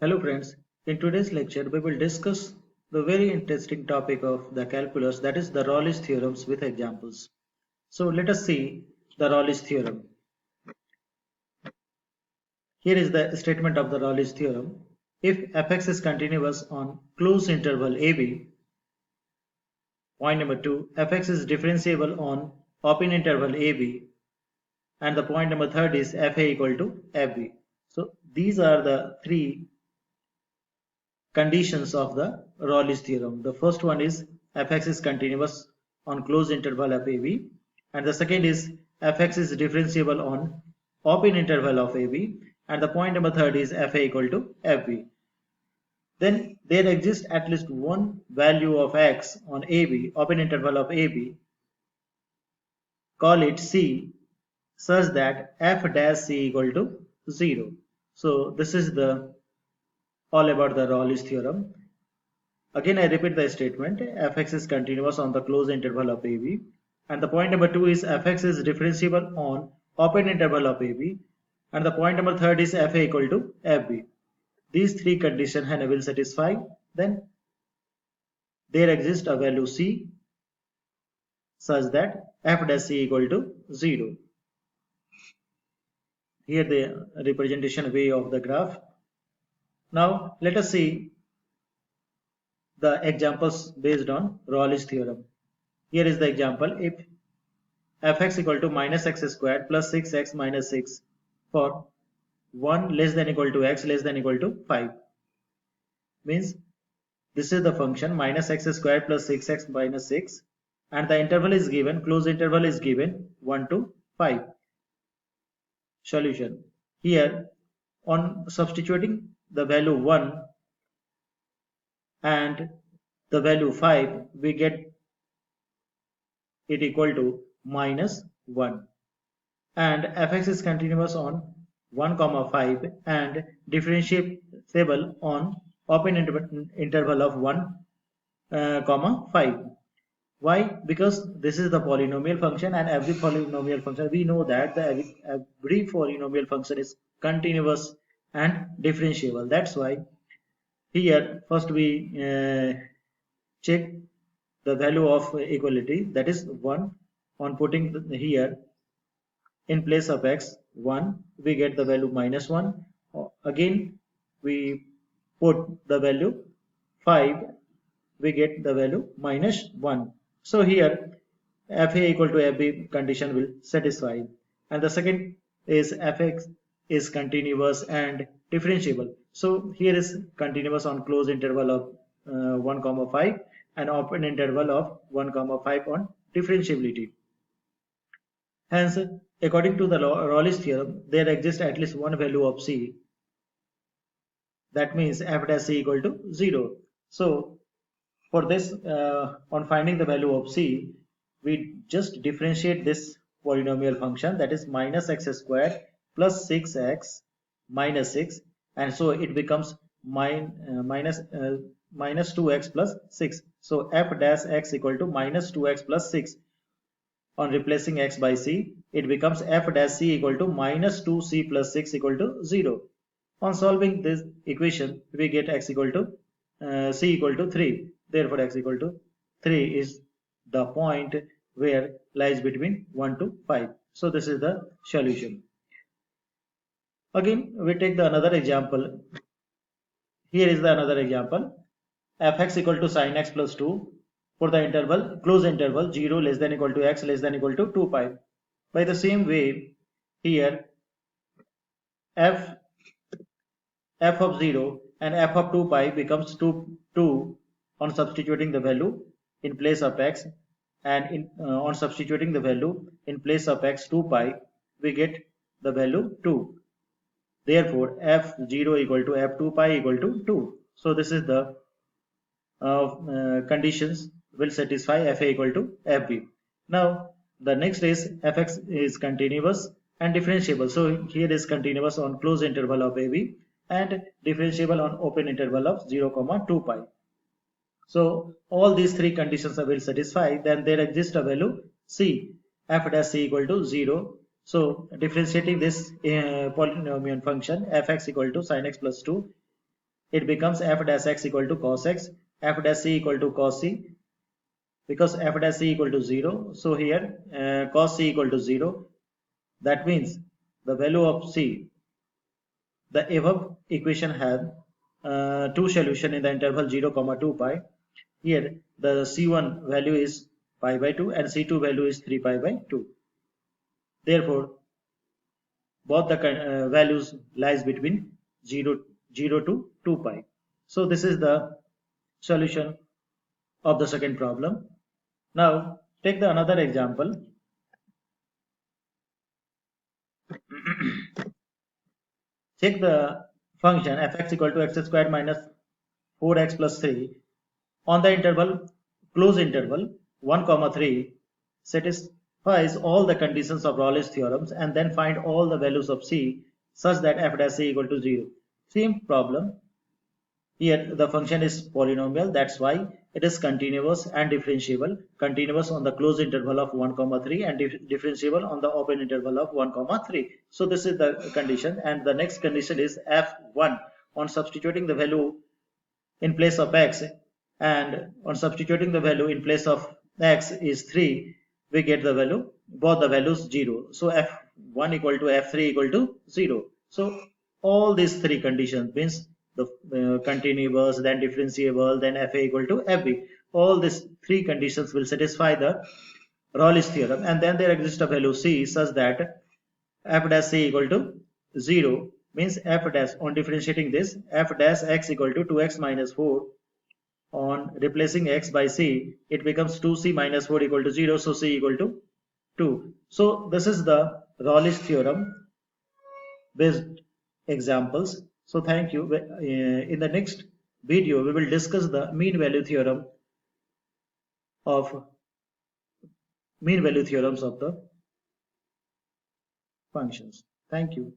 Hello friends, in today's lecture we will discuss the very interesting topic of the calculus, that is the Raleigh's theorems with examples. So let us see the Raleigh's theorem. Here is the statement of the Raleigh's theorem. If fx is continuous on closed interval ab, point number 2, fx is differentiable on open interval ab, and the point number 3 is fa equal to fb. So these are the three conditions of the Raleigh's theorem. The first one is fx is continuous on closed interval of AB, and the second is fx is differentiable on open interval of AB, and the point number third is fa equal to fb. Then there exists at least one value of x on AB, open interval of AB, call it C, such that f dash C equal to 0. So this is the all about the Raleigh's theorem. Again, I repeat the statement, fx is continuous on the closed interval of AB, and the point number 2 is fx is differentiable on open interval of AB, and the point number 3 is fa equal to fb. These three conditions and will satisfy, then there exists a value c such that f dash c equal to 0. Here the representation way of the graph. Now let us see the examples based on Raleigh's theorem. Here is the example. If fx equal to minus x squared plus 6x minus 6 for 1 less than equal to x less than equal to 5, means this is the function minus x squared plus 6x minus 6, and the interval is given, closed interval is given 1 to 5. Solution. Here on substituting the value 1 and the value 5, we get it equal to minus 1, and fx is continuous on 1 comma 5 and differentiable on open interval of 1 comma 5. Why? Because this is the polynomial function, and every polynomial function, we know that every polynomial function is continuous and differentiable. That's why here first we check the value of equality, that is 1. On putting here in place of x 1, we get the value minus 1. Again we put the value 5, we get the value minus 1. So here fa equal to fb condition will satisfy, and the second is fx is continuous and differentiable. So here is continuous on closed interval of 1 comma 5 and open interval of 1 comma 5 on differentiability. Hence, according to the Raleigh's theorem, there exists at least one value of C. That means f dash C equal to 0. So, for this, on finding the value of C, we just differentiate this polynomial function, that is minus x squared plus 6x minus 6, and so it becomes minus 2x plus 6. So f dash x equal to minus 2x plus 6. On replacing x by c, it becomes f dash c equal to minus 2c plus 6 equal to 0. On solving this equation, we get x equal to c equal to 3. Therefore, x equal to 3 is the point where lies between 1 to 5. So this is the solution. Again, we take the another example. Here is the another example. Fx equal to sin x plus 2 for the interval, close interval 0 less than equal to x less than equal to 2 pi. By the same way, here f of 0 and f of 2 pi becomes 2 on substituting the value in place of x, and on substituting the value in place of x 2 pi, we get the value 2. Therefore, f0 equal to f2 pi equal to 2. So this is the conditions will satisfy fa equal to fb. Now the next is fx is continuous and differentiable. So here is continuous on closed interval of ab and differentiable on open interval of 0 comma 2 pi. So all these three conditions will satisfy. Then there exists a value c, f dash c equal to 0. So differentiating this polynomial function fx equal to sin x plus 2, it becomes f dash x equal to cos x, f dash c equal to cos c, because f dash c equal to 0. So here cos c equal to 0. That means the value of c, the above equation has two solution in the interval 0 comma 2 pi. Here the c1 value is pi by 2 and c2 value is 3 pi by 2. Therefore both the values lies between 0 to 2 pi. So this is the solution of the second problem. Now take the another example. Take the function fx equal to x squared minus 4x plus 3 on the interval close interval 1 comma 3 satisfies all the conditions of Raleigh's theorems, and then find all the values of c such that f dash c equal to 0. Same problem. Here the function is polynomial, that's why it is continuous and differentiable. Continuous on the closed interval of 1 comma 3 and differentiable on the open interval of 1 comma 3. So this is the condition, and the next condition is f1. On substituting the value in place of x, and on substituting the value in place of x is 3, we get the value, both the values 0. So f1 equal to f3 equal to 0. So all these three conditions means the continuous, then differentiable, then fa equal to fb. All these three conditions will satisfy the Raleigh's theorem, and then there exists a value c such that f dash c equal to 0, means f dash, on differentiating this, f dash x equal to 2x minus 4. On replacing x by c, it becomes 2c minus 4 equal to 0, so c equal to 2. So this is the Raleigh's theorem based examples. So thank you. In the next video we will discuss the of mean value theorems of the functions. Thank you.